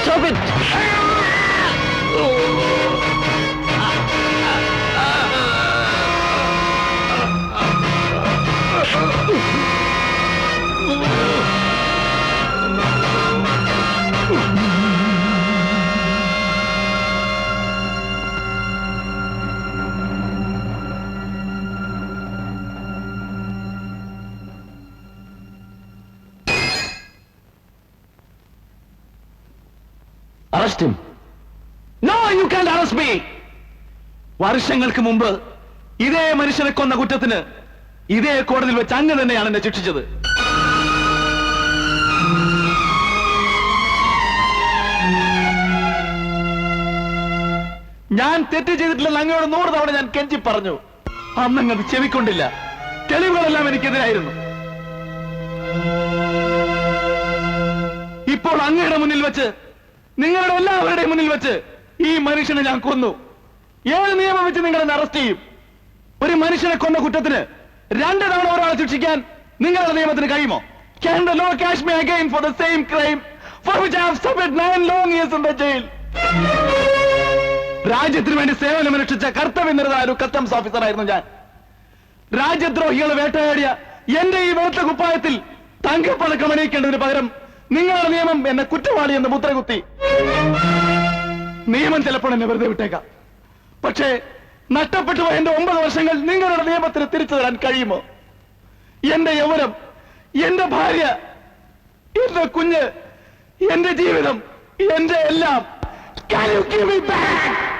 Stop it! Arrest him. No, you can't arrest me. വർഷങ്ങൾക്ക് മുമ്പ് ഇതേ മനുഷ്യനെ കൊന്ന കുറ്റത്തിന് ഇതേ കോടതിയിൽ വെച്ച് അങ്ങ് തന്നെയാണ് എന്നെ ശിക്ഷിച്ചത്. ഞാൻ തെറ്റ് ചെയ്തിട്ടില്ലെന്ന് അങ്ങയോട് 100 തവണ ഞാൻ കെഞ്ചി പറഞ്ഞു. അന്നങ്ങത് ചെവിക്കൊണ്ടില്ല. തെളിവുകളെല്ലാം എനിക്കെതിരായിരുന്നു. ഇപ്പോൾ അങ്ങയുടെ മുന്നിൽ വെച്ച്, നിങ്ങളുടെ എല്ലാവരുടെയും മുന്നിൽ വെച്ച് ഈ മനുഷ്യനെ ഞാൻ കൊന്നു. ഏത് നിയമം വെച്ച് നിങ്ങളെന്നെ അറസ്റ്റ് ചെയ്യും? ഒരു മനുഷ്യനെ കൊന്ന കുറ്റത്തിന് 2 തവണ ഒരാളെ ശിക്ഷിക്കാൻ നിങ്ങളുടെ നിയമത്തിന് കഴിയുമോ? Can the law catch me again for the same crime for which I have suffered 9 long years in the jail? രാജ്യത്തിന് വേണ്ടി സേവനമനുഷ്ഠിച്ച കർത്തവ്യനിരതനായ ഒരു കസ്റ്റംസ് ഓഫീസറായിരുന്നു ഞാൻ. രാജ്യദ്രോഹികളെ വേട്ടയാടിയ എന്റെ ഈ വെളുത്ത കുപ്പായത്തിൽ തങ്കപ്പതക്കം അണിയിക്കേണ്ടതിന് പകരം നിങ്ങളുടെ നിയമം എന്നെ കുറ്റവാളി എന്ന് മുദ്രകുത്തി. നിയമം ചിലപ്പോൾ എന്നെ വെറുതെ വിട്ടേക്കാം. പക്ഷേ നഷ്ടപ്പെട്ടു പോയ എന്റെ 9 വർഷങ്ങൾ നിങ്ങളുടെ നിയമത്തിന് തിരിച്ചു തരാൻ കഴിയുമോ? എന്റെ യൗവനം, എന്റെ ഭാര്യ, എന്റെ കുഞ്ഞ്, എന്റെ ജീവിതം, എന്റെ എല്ലാം. Can you give me back?